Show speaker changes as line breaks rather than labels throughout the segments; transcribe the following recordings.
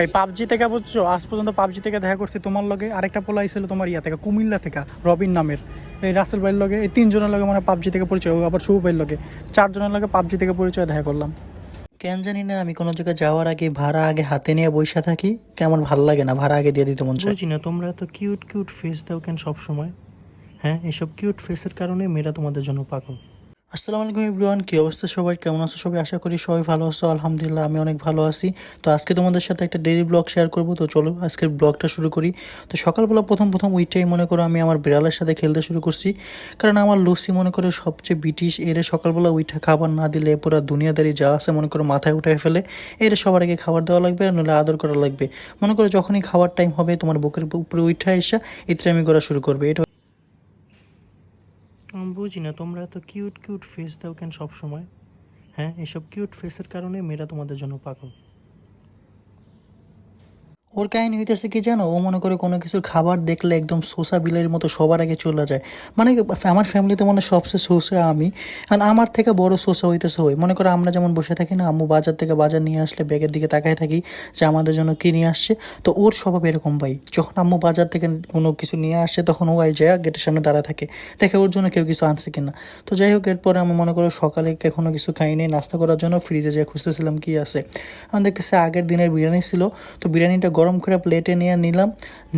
এই পাবজি থেকে বুঝছো, আজ পর্যন্ত পাবজি থেকে দেখা করছি তোমার লগে, আরেকটা পোলা আইছিল তোমার ইয়া থেকে, কুমিল্লা থেকে, রবিন নামের। এই রাসেল ভাইয়ের লগে, এই তিনজনের লগে মানে পাবজি থেকে পরিচয়, আবার শুভ ভাইয়ের লগে, চারজনের লগে পাবজি থেকে পরিচয় দেখা করলাম। কেন জানি না, আমি কোনো জায়গায় যাওয়ার আগে ভাড়া আগে হাতে নিয়ে বসে থাকি, কেমন ভালো লাগে না, ভাড়া আগে দিয়ে দিতে মন চায়। বুঝি না তোমরা এত কিউট কিউট ফেস দাও কেন সব সময়? হ্যাঁ, এসব কিউট ফেসের কারণে মেয়েরা তোমাদের জন্য পাগল। আসসালামু আলাইকুম এভরিওয়ান, কী অবস্থা সবাই, কেমন আছো সবাই? আশা করি সবাই ভালো আছো। আলহামদুলিল্লাহ আমি অনেক ভালো আছি। তো আজকে তোমাদের সাথে একটা ডেইলি ব্লগ শেয়ার করবো, তো চলো আজকের ব্লগটা শুরু করি। তো সকালবেলা প্রথম ওইটাই মনে করো আমি আমার বিড়ালের সাথে খেলতে শুরু করছি, কারণ আমার লুসি মনে করো সবচেয়ে ব্রিটিশ, এরে সকালবেলা ওইটা খাবার না দিলে পুরো দুনিয়াদারি যা আছে মনে করো মাথায় উঠায় ফেলে। এর সবার আগে খাবার দেওয়া লাগবে, আর নইলে আদর করা লাগবে। মনে করো যখনই খাওয়ার টাইম হবে তোমার বুকের উপরে উঠা এসে ইত্রামি করা শুরু করবে। এটা আমি বুঝি না তোমরা এত কিউট কিউট ফেস দাও কেন সব সময়? হ্যাঁ, এসব কিউট ফেসের কারণে মেয়েরা তোমাদের জন্য পাগল। ওর কাহিনী হইতেছে কি জানো, ও মনে করে কোনো কিছুর খাবার দেখলে একদম সোসা বিলের মতো সবার আগে চলে যায়। মানে আমার ফ্যামিলিতে মনে সবচেয়ে সোসা আমি, আর আমার থেকে বড় সোসা হইতেছে ওই। মনে করো আমরা যেমন বসে থাকি না, আম্মু বাজার থেকে বাজার নিয়ে আসলে ব্যাগের দিকে তাকায় থাকি যে আমাদের জন্য কী নিয়ে আসছে। তো ওর স্বভাব এরকম ভাই, যখন আম্মু বাজার থেকে কোনো কিছু নিয়ে আসে তখন ও যায় গেটের সামনে দাঁড়া থাকে, দেখে ওর জন্য কেউ কিছু আনছে কিনা। তো যাই হোক, এরপরে আমি মনে করো সকালে এখনো কিছু খাইনি, নাস্তা করার জন্য ফ্রিজে যেয়ে খুঁজতেছিলাম কি আছে। আমি দেখতেছি আগের দিনের বিরিয়ানি ছিল, তো বিরিয়ানিটা গরম করে প্লেটে নিয়ে নিলাম।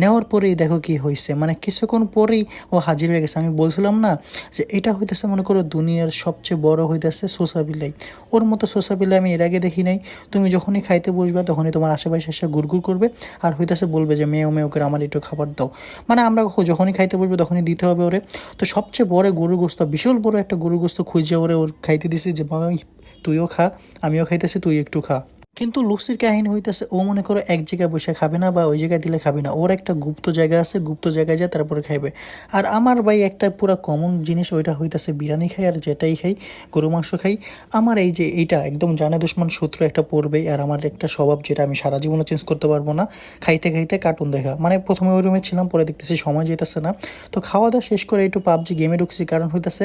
নেওয়ার পরেই দেখো কি হয়েছে, মানে কিছুক্ষণ পরেই ও হাজির হয়ে গেছে। আমি বলছিলাম না যে এটা হইতেছে মনে করো দুনিয়ার সবচেয়ে বড় হইতেছে সোসা বিলাই। ওর মতো সোসা বিলাই আমি এর আগে দেখি নাই। তুমি যখনই খাইতে বসবে তখনই তোমার আশেপাশে এসে গুড়গুড় করবে, আর হইতেছে বলবে যে মেয়েও মেয়ে করে আমার একটু খাবার দাও। মানে আমরা যখনই খাইতে বসবে তখনই দিতে হবে ওরে। তো সবচেয়ে বড় গরুর গোস্ত, বিশাল বড় একটা গরুর গোস্ত খুঁজে ওর খাইতে দিছি যে ভাই তুইও খা, আমিও খাইতেছি, তুই একটু খা। কিন্তু লুসির কাহিনী হইতেছে ও মনে করো এক জায়গায় বসে খাবে না, বা ওই জায়গায় দিলে খাবে না, ওর একটা গুপ্ত জায়গা আছে, গুপ্ত জায়গায় যায় তারপরে খাইবে। আর আমার ভাই একটা পুরো কমন জিনিস, ওইটা হইতেছে বিরিয়ানি খাই, আর যেটাই খাই গরু মাংস খাই। আমার এই যে এইটা একদম জানে দুশ্মন শত্রু একটা পড়বেই। আর আমার একটা স্বভাব যেটা আমি সারা জীবনে চেঞ্জ করতে পারবো না, খাইতে খাইতে কার্টুন দেখা। মানে প্রথমে ওই রুমে ছিলাম, পরে দেখতেছি সময় যেতেছে না, তো খাওয়া দাওয়া শেষ করে একটু পাবজি গেমে ঢুকছি। কারণ হইতেছে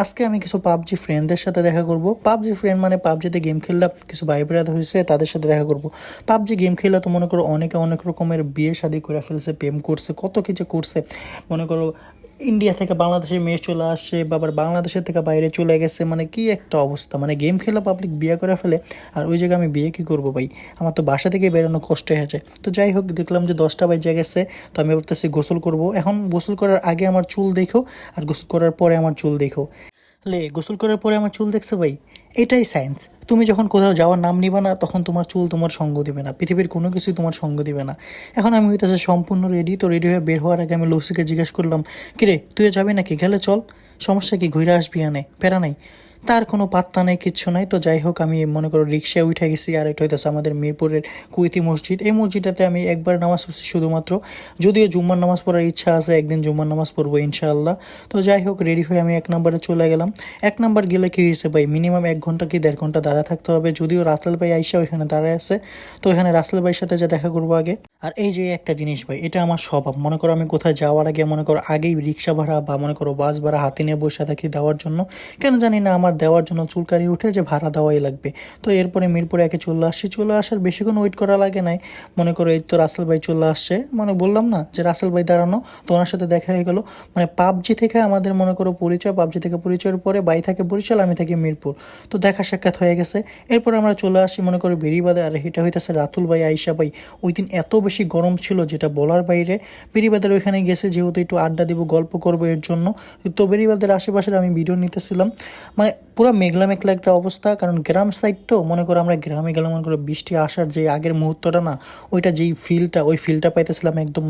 আজকে আমি কিছু পাবজি ফ্রেন্ডদের সাথে দেখা করব। পাবজি ফ্রেন্ড মানে পাবজিতে গেম খেললাম, কিছু ভাই ব্রাদার হয়েছে তাদের সাথে দেখা করব। পাবজি গেম খেলে তো মনে করো অনেকে অনেক রকমের বিয়ে শাদী করে ফেলছে, প্রেম করছে, কত কিছু করছে। মনে করো ইন্ডিয়া থেকে বাংলাদেশে মেয়ে চলে আসছে, বা আবার বাংলাদেশের থেকে বাইরে চলে গেছে, মানে কি একটা অবস্থা। মানে গেম খেলা পাবলিক বিয়ে করে ফেলে, আর ওই জায়গায় আমি বিয়ে কী করবো ভাই, আমার তো বাসা থেকে বেরোনো কষ্ট হয়ে যায়। তো যাই হোক, দেখলাম যে 10টা বাজে গেছে, তো আমি ভাবতেছি গোসল করব। এখন গোসল করার আগে আমার চুল দেখো, আর গোসল করার পরে আমার চুল দেখো। গোসল করার পরে আমার চুল দেখছো ভাই, এটাই সায়েন্স। তুমি যখন কোথাও যাওয়ার নাম নিবে না, তখন তোমার চুল তোমার সঙ্গ দিবে না, পৃথিবীর কোনো কিছুই তোমার সঙ্গ দিবে না। এখন আমি হইতেছে সম্পূর্ণ রেডি, তো রেডি হয়ে বের হওয়ার আগে আমি লুসিকে জিজ্ঞেস করলাম, কিরে তুইও যাবি নাকি, গেলে চল, সমস্যা কি, ঘুরে আসবি, আনে প্যারা নাই। তার কোনো পাত্তা নাই, কিচ্ছু নাই। তো যাই হোক, আমি মনে করো রিক্সায় উঠে গেছি। আর এটা হইতেছে আমাদের মিরপুরের কুইতি মসজিদ। এই মসজিদটাতে আমি একবার নামাজ পড়ছি শুধুমাত্র, যদিও জুম্মার নামাজ পড়ার ইচ্ছা আছে, একদিন জুম্মার নামাজ পড়বো ইনশাআল্লাহ। তো যাই হোক, রেডি হয়ে আমি 1 নম্বরে চলে গেলাম। 1 নম্বর গেলে কি হয়েছে ভাই, মিনিমাম 1 ঘন্টা কি 1.5 ঘন্টা দাঁড়া থাকতে হবে। যদিও রাসেল ভাই আইসা ওইখানে দাঁড়ায় আছে, তো ওইখানে রাসেল ভাইয়ের সাথে যা দেখা করবো আগে। আর এই যে একটা জিনিস ভাই, এটা আমার স্বভাব। মনে করো আমি কোথায় যাওয়ার আগে মনে করো আগেই রিক্সা ভাড়া বা মনে করো বাস ভাড়া হাতে নিয়ে বসে থাকি দেওয়ার জন্য। কেন জানি না, আমার দেওয়ার জন্য চুলকানি উঠে যে ভাড়া দেওয়াই লাগবে। তো এরপরে মিরপুরে একে চলে আসছি, চলে আসার বেশিক্ষণ ওয়েট করা লাগে নাই। মনে করো এই তো রাসেল ভাই চলে আসছে, মানে বললাম না যে রাসেল ভাই দাঁড়ানো, তো ওনার সাথে দেখা হয়ে গেল। মানে পাবজি থেকে আমাদের মনে করো পরিচয়, পাবজি থেকে পরিচয়ের পরে ভাই থাকে বরিশাল, আমি থাকি মিরপুর, তো দেখা সাক্ষাৎ হয়ে গেছে। এরপর আমরা চলে আসি মনে করো বেরিবাদে। আর এটা হইতেছে রাতুল ভাই, আইসা ভাই। ওই দিন এত বেশি গরম ছিল যেটা বলার বাইরে। বেরিবাদের ওইখানে গেছে যেহেতু একটু আড্ডা দিব, গল্প করবো এর জন্য। তো বেরিবাদের আশেপাশের আমি ভিডিও নিতেছিলাম, মানে পুরো মেঘলা মেঘলা একটা অবস্থা। কারণ গ্রাম সাইড তো, মনে করো আমরা গ্রামে গেলে মনে করো বৃষ্টি আসার যে আগের মুহূর্তটা না, ওইটা যেই ফিলটা, ওই ফিলটা পাইতেছিলাম একদম।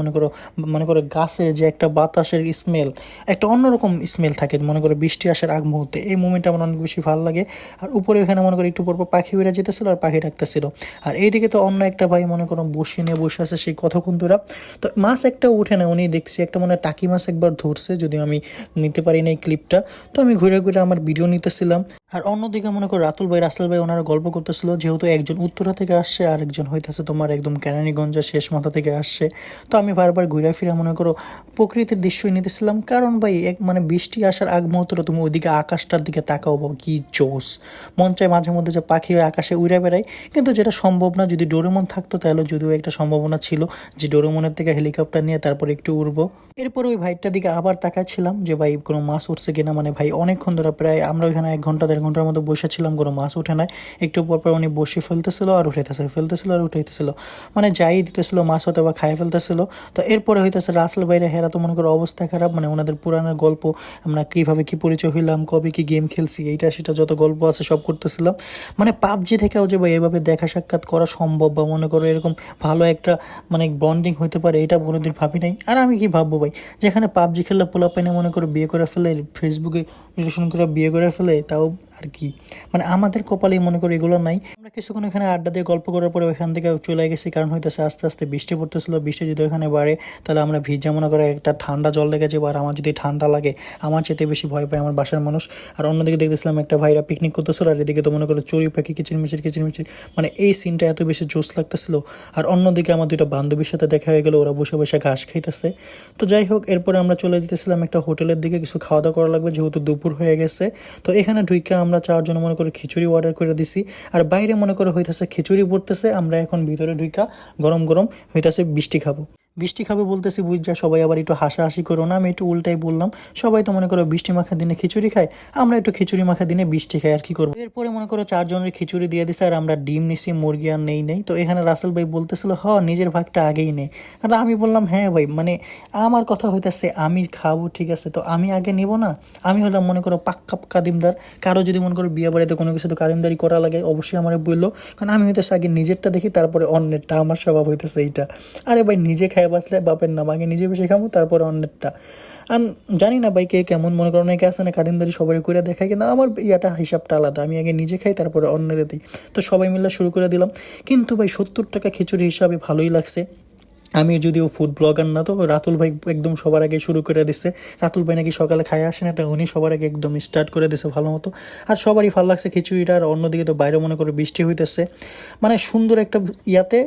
মনে করো গাছের যে একটা বাতাসের স্মেল, একটা অন্যরকম স্মেল থাকে মনে করো বৃষ্টি আসার আগ মুহূর্তে। এই মুমেন্টটা আমার অনেক বেশি ভালো লাগে। আর উপরে ওখানে মনে করো একটু পর পাখি উড়ে যেতেছিল আর পাখি ডাকতেছিল। আর এইদিকে তো অন্য একটা ভাই মনে করো বসে নিয়ে বসে আছে হইতেছে সেই কতক্ষণ ধরে। তো মাছ একটা উঠে না, উনি দেখছি একটা মনে হয় টাকি মাছ একবার ধরছে, যদিও আমি নিতে পারি না এই ক্লিপটা। তো আমি ঘুরে ঘুরে আমার ভিডিও নিতেছিলাম। আর অন্যদিকে মনে করো রাসেল ভাই ওনারা গল্প করতেছিল, যেহেতু একজন উত্তরা থেকে আসছে আর একজন হইতেছে তোমার একদম কেরানীগঞ্জের শেষ মাথা থেকে আসছে। তো আমি বারবার ঘুরে ফিরে মনে করো প্রকৃতির দৃশ্যই নিতেছিলাম, কারণ ভাই এক মানে বৃষ্টি আসার আগ মুহূর্তে তুমি ওইদিকে আকাশটার দিকে তাকাও বা কি জোস, মন চায় মাঝে মধ্যে যে পাখি হয়ে আকাশে উড়ে বেড়ায়, কিন্তু যেটা সম্ভব না। যদি ডোরেমন থাকতো তাহলে যদিও একটা সম্ভাবনা ছিল যে ডোরেমনের থেকে হেলিকপ্টার নিয়ে তারপর একটু উড়বো। এরপর ওই ভাইটার দিকে আবার তাকাচ্ছিলাম যে ভাই কোনো মাছ উঠছে কিনা, মানে ভাই অনেকক্ষণ ধরে প্রায় আমরা ওইখানে 1 ঘন্টা 1.5 ঘন্টার মতো বসেছিলাম, কোনো মাছ উঠে নাই। একটু পর পর উনি বসে ফেলতেছিল আর উঠাইতেছিল, ফেলতেছিল আর উঠাইতেছিল, মানে যাই দিতেছিল মাছ হতে বা খাই ফেলতেছিল। তো এরপরে হইতেছে রাসেল ভাইরা, হেরা তো মনে করো অবস্থা খারাপ, মানে ওনাদের পুরানোর গল্প, আমরা কীভাবে কী পরিচয় হইলাম, কবে কি গেম খেলছি, এইটা সেটা যত গল্প আছে সব করতেছিলাম। মানে পাবজি থেকেও যে ভাই এভাবে দেখা সাক্ষাৎ করা সম্ভব বা মনে করো এরকম ভালো একটা মানে বন্ডিং হতে পারে, এটা কোনোদিন ভাবি নাই। আর আমি কি ভাববো ভাই, যেখানে পাবজি খেললে পোলা পাইনে মনে করো বিয়ে করে ফেলে, ফেসবুকে রিলেশন করে বিয়ে করে ফেলে, তাও আর কি, মানে আমাদের কপালে মনে করো এগুলো নাই। আমরা কিছুক্ষণ এখানে আড্ডা দিয়ে গল্প করার পরে ওইখান থেকে চলে গেছি, কারণ হইতেছে আস্তে আস্তে বৃষ্টি পড়তেছিল। বৃষ্টি যদি ওখানে বাড়ে তাহলে আমরা ভিজা মনে করে একটা ঠান্ডা জল লেগে যাবো, আর আমার যদি ঠান্ডা লাগে আমার চেয়ে বেশি ভয় পায় আমার বাসার মানুষ। আর অন্যদিকে দেখতেছিলাম একটা ভাইরা পিকনিক করতেছিল, আর এদিকে তো মনে করো চড়ুই পাখি কিচিরমিচির, মানে এই সিনটা এত বেশি জোস লাগতেছিল। আর অন্যদিকে আমার দুইটা বান্ধবীর সাথে দেখা হয়ে গেলো, ওরা বসে বসে ঘাস খাইতেছে। তো যাই হোক, এরপরে আমরা চলে যেতেছিলাম একটা হোটেলের দিকে, কিছু খাওয়া দাওয়া করা লাগবে যেহেতু দুপুর হয়ে গেছে। তো এখানে ঢুইকা আমরা 4 জন মনে করে খিচুড়ি অর্ডার করে দিছি, আর বাইরে মনে করে হইতেছে খিচুড়ি পড়তেছে, আমরা এখন ভিতরে ঢুইকা গরম গরম হইতেছে বৃষ্টি খাবো। বৃষ্টি খাবে বলতেছি বুঝা, সবাই আবার একটু হাসাহাসি করো না, আমি একটু উল্টাই বললাম। সবাই তো মনে করো বৃষ্টি মাখা দিনে খিচুড়ি খায়, আমরা একটু খিচুড়ি মাখা দিনে বৃষ্টি খাই, আর কি করবো। এরপরে মনে করো 4 জনের খিচুড়ি দিয়ে দিছে, আর আমরা ডিম নিছি, মুরগি আর নেই। তো এখানে রাসেল ভাই বলতেছিল নিজের ভাগটা আগেই নেই। আর আমি বললাম হ্যাঁ ভাই, মানে আমার কথা হইতেছে আমি খাবো ঠিক আছে, তো আমি আগে নিব না। আমি হলাম মনে করো পাক্কা কাদিমদার, কারো যদি মনে করো বিয়ে বাড়িতে কোনো কিছু তো কাদিমদারি করা লাগে অবশ্যই আমার বললো, কারণ আমি হইতেছে আগে নিজেরটা দেখি তারপরে অন্যেরটা, আমার স্বভাব হইতেছে এইটা। আরে ভাই নিজে খাই বাসলে বাপের নাম, আগে নিজে বেশি খামো তারপরে অন্যেরটা। আর জানি না ভাই কে কেমন, মনে করো অনেকে আছে না কাদিমদারি সবাই করে দেখায়, কিন্তু আমার ইয়াটা হিসাবটা আলাদা, আমি আগে নিজে খাই তারপরে অন্যের দিই। তো সবাই মিলে শুরু করে দিলাম, কিন্তু ভাই 70 টাকা খিচুড়ি হিসাবে ভালোই লাগছে। আমি যদিও ফুড ব্লগার না, তো রাতুল ভাই একদম সবার আগে শুরু করে দিছে। রাতুল ভাই নাকি সকালে খাই আসে না, তো উনি সবার আগে একদম স্টার্ট করে দিছে ভালো মতো। আর সবারই ভালো লাগছে খিচুড়িটা। আর অন্যদিকে তো বাইরে মনে করো বৃষ্টি হইতেছে, মানে সুন্দর একটা ইয়াতে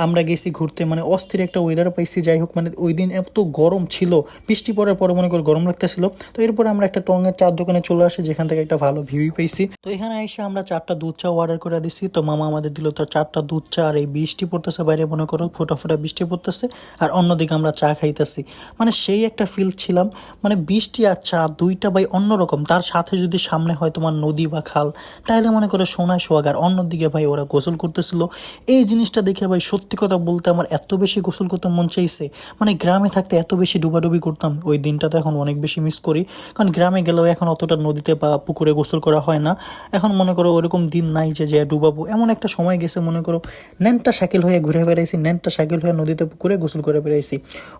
আমরা গেছি ঘুরতে, মানে অস্থির একটা ওয়েদার পাইছি। যাই হোক, মানে ওই দিন এত গরম ছিল, বৃষ্টি পড়ার পরে মনে করো গরম লাগতেছিল। তো এরপরে আমরা একটা টঙের চার দোকানে চলে আসি, যেখান থেকে একটা ভালো ভিউই পাইছি। তো এখানে এসে আমরা 4টা দুধ চা অর্ডার করে দিছি। তো মামা আমাদের দিল তো 4টা দুধ চা, আর এই বৃষ্টি পড়তেছে বাইরে, মনে করো ফোটা ফোটা বৃষ্টি পড়তেছে, আর অন্যদিকে আমরা চা খাইতেছি। মানে সেই একটা ফিল ছিলাম, মানে বৃষ্টি আর চা দুইটা ভাই অন্যরকম। তার সাথে যদি সামনে হয় তোমার নদী বা খাল, তাহলে মনে করো সোনায় সোহাগ। আর অন্যদিকে ভাই ওরা গোসল করতেছিল, এই জিনিসটা দেখে ভাই সত্যি কথা বলতে আমার এত বেশি গোসল করতে মন চাইছে। মানে গ্রামে থাকতে এত বেশি ডুবাডুবি করতাম, ওই দিনটাতে এখন অনেক বেশি মিস করি। কারণ গ্রামে গেলেও এখন অতটা নদীতে বা পুকুরে গোসল করা হয় না। এখন মনে করো ওরকম দিন নাই যে যে ডুবাবো, এমন একটা সময় গেছে মনে করো ন্যানটা সাইকেল হয়ে ঘুরে বেড়াইছি, ন্যানটা সাইকেল হয়ে নদীতে পুকুরে গোসল করে বেড়াইছি।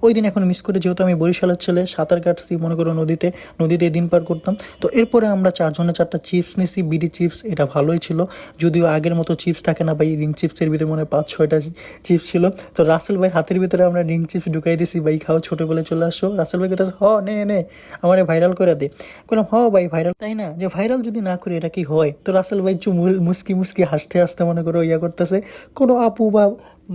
ওই দিন এখন মিস করে, যেহেতু আমি বরিশালের ছেলে, সাঁতার কাটছি মনে করো নদীতে, নদীতে দিন পার করতাম। তো এরপরে আমরা 4 জনে 4টা চিপস নিছি, বিডি চিপস, এটা ভালোই ছিল। যদিও আগের মতো চিপস থাকে না ভাই, রিং চিপসের ভিতরে মনে হয় 5-6টা চিপস ছিল। তো রাসেল ভাই হাতের ভিতরে আমরা রিং চিপস ঢুকাই দিছি, ভাই খাও ছোট বলে চলে আসো। রাসেল ভাই কথা নে নে আমার ভাইরাল করে দে। বললাম ভাই ভাইরাল, তাই না, যে ভাইরাল যদি না করি এটা কি হয়। তো রাসেল ভাই মুস্কি মুস্কি হাসতে হাসতে মনে করো ইয়া করতেছে। কোনো আপু বা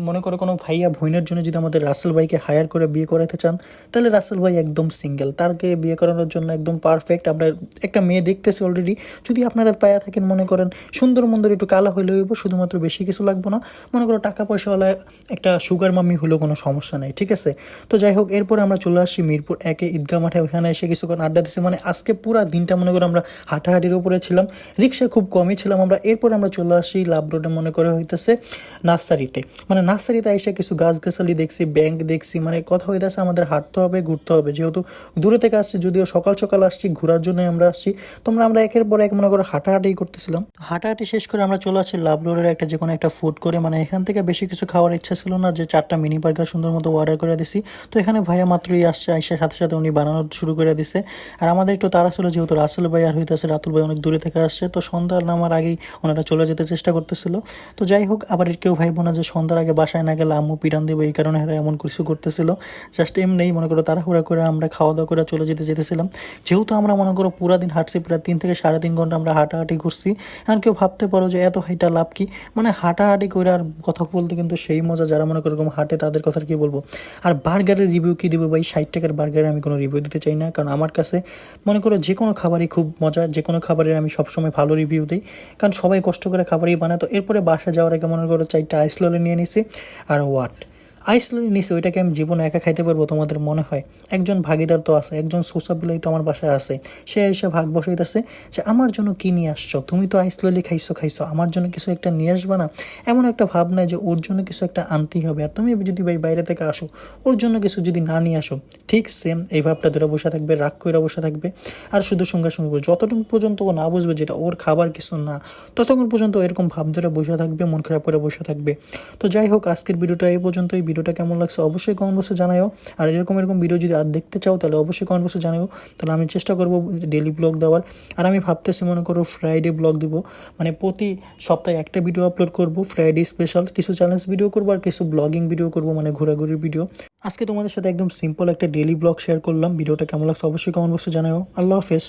মনে করো কোনো ভাইয়া বোনের জন্য যদি আমাদের রাসেল ভাইকে হায়ার করে বিয়ে করাতে চান, তাহলে রাসেল ভাই একদম সিঙ্গেল, তারকে বিয়ে করানোর জন্য একদম পারফেক্ট। আমরা একটা মেয়ে দেখতেছি অলরেডি, যদি আপনারা পায়া থাকেন মনে করেন সুন্দর মন্দর একটু কালা হইলে হইব, শুধুমাত্র বেশি কিছু লাগবো না, মনে করো টাকা পয়সাওয়ালা একটা সুগার মাম্মি হলেও কোনো সমস্যা নেই, ঠিক আছে। তো যাই হোক, এরপরে আমরা চলে আসছি মিরপুর 1 ঈদগাহ মাঠে, ওখানে এসে কিছুক্ষণ আড্ডা দিচ্ছি। মানে আজকে পুরো দিনটা মনে করো আমরা হাঁটাহাঁটির উপরে ছিলাম, রিক্সায় খুব কমই ছিলাম আমরা। এরপর আমরা চলে আসি লাভ রোডে মনে করে হইতেছে নার্সারিতে, মানে নার্সারিতে এসে কিছু গাছগাছালি দেখছি, ব্যাংক দেখছি, মানে কথা হইতেছে আমাদের হাঁটতে হবে ঘুরতে হবে, যেহেতু দূরে থেকে আসছি, যদিও সকাল সকাল আসছি ঘোরার জন্য আমরা আসছি। তোমরা আমরা একের পর এক মনে করো হাঁটাহাঁটি করতেছিলাম। হাঁটাহাঁটি শেষ করে আমরা চলে আসছি লাভ রোডের একটা যে কোনো একটা ফুড করে, মানে এখান থেকে বেশি কিছু খাওয়ার ইচ্ছা ছিল না, যে 4টা মিনি বার্গার সুন্দর মতো অর্ডার করে দিছি। তো এখানে ভাইয়া মাত্রই আসছে, আইসার সাথে সাথে উনি বানানো শুরু করে দিছে। আর আমাদের একটু তাড়া ছিল, যেহেতু রাসেল ভাই আর হইতেছে রাতুল ভাই অনেক দূরে থেকে আসছে, তো সন্ধ্যার নামার আগেই ওনারা চলে যেতে চেষ্টা করতেছিল। তো যাই হোক, আবার কেউ ভাইবো না যে সন্ধ্যার আগে আগে বাসায় না গেলে আম্মু পিটান দেবো, এই কারণে এরা এমন কিছু করতেছিল। জাস্ট এমনিই মনে করো তাড়াহুড়া করে আমরা খাওয়া দাওয়া করে চলে যেতেছিলাম। যেহেতু আমরা মনে করো পুরা দিন হাঁটছি, প্রায় 3 থেকে 3.5 ঘন্টা আমরা হাঁটাহাঁটি করছি। আর কেউ ভাবতে পারো যে এত হাইটা লাভ কি, মানে হাঁটাহাঁটি করে আর কথা বলতে কিন্তু সেই মজা, যারা মনে করো এরকম হাঁটে তাদের কথা কি বলবো। আর বার্গারের রিভিউ কি দেবো ভাই, 60 টাকার বার্গারে আমি কোনো রিভিউ দিতে চাই না, কারণ আমার কাছে মনে করো যে কোনো খাবারই খুব মজা, যে কোনো খাবারের আমি সবসময় ভালো রিভিউ দিই, কারণ সবাই কষ্ট করে খাবারই বানায়। তো এরপরে বাসা যাওয়ার আগে মনে করো 4টা আইস ললি নিয়ে নিছি। আর হোয়াট আইসলি নিচে ওইটাকে আমি জীবনে একা খাইতে পারবো তোমাদের মনে হয়? একজন ভাগিদার তো আছে, একজন সোসা বিলাই তো আমার বাসায় আছে, সে এসে ভাগ বসাইতেছে যে আমার জন্য কি নিয়ে আসছো, তুমি তো আইসলি খাইছো, আমার জন্য কিছু একটা নিয়ে আসবে না? এমন একটা ভাব নাই যে ওর জন্য কিছু একটা আনতেই হবে। আর তুমি যদি ভাই বাইরে থেকে আসো, ওর জন্য কিছু যদি না নিয়ে আসো, ঠিক সেম এই ভাবটা ধরে বসে থাকবে, রাগ করে বসে থাকবে। আর শুধু সঙ্গে সঙ্গে যতটুকু পর্যন্ত ও না বুঝবে যেটা ওর খাবার কিছু না, ততক্ষণ পর্যন্ত এরকম ভাব ধরে বসে থাকবে, মন খারাপ করে বসে থাকবে। তো যাই হোক, আজকের ভিডিওটা এই পর্যন্তই। ভিডিওটা কেমন লাগছে অবশ্যই কমেন্ট বক্সে জানাও। আর এরকম ভিডিও যদি আর দেখতে চাও তাহলে অবশ্যই কমেন্ট বক্সে জানাও, তাহলে আমি চেষ্টা করবো ডেলি ব্লগ দেওয়ার। আর আমি ভাবতেছি মনে করো ফ্রাইডে ব্লগ দিব, মানে প্রতি সপ্তাহে একটা ভিডিও আপলোড করব, ফ্রাইডে স্পেশাল কিছু চ্যালেঞ্জ ভিডিও করবো আর কিছু ব্লগিং ভিডিও করবো, মানে ঘোরাঘুরির ভিডিও। আজকে তোমাদের সাথে একদম সিম্পল একটা ডেলি ব্লগ শেয়ার করলাম। ভিডিওটা কেমন লাগছে অবশ্যই কমেন্ট বক্সে জানাও। আল্লাহ হাফেজ।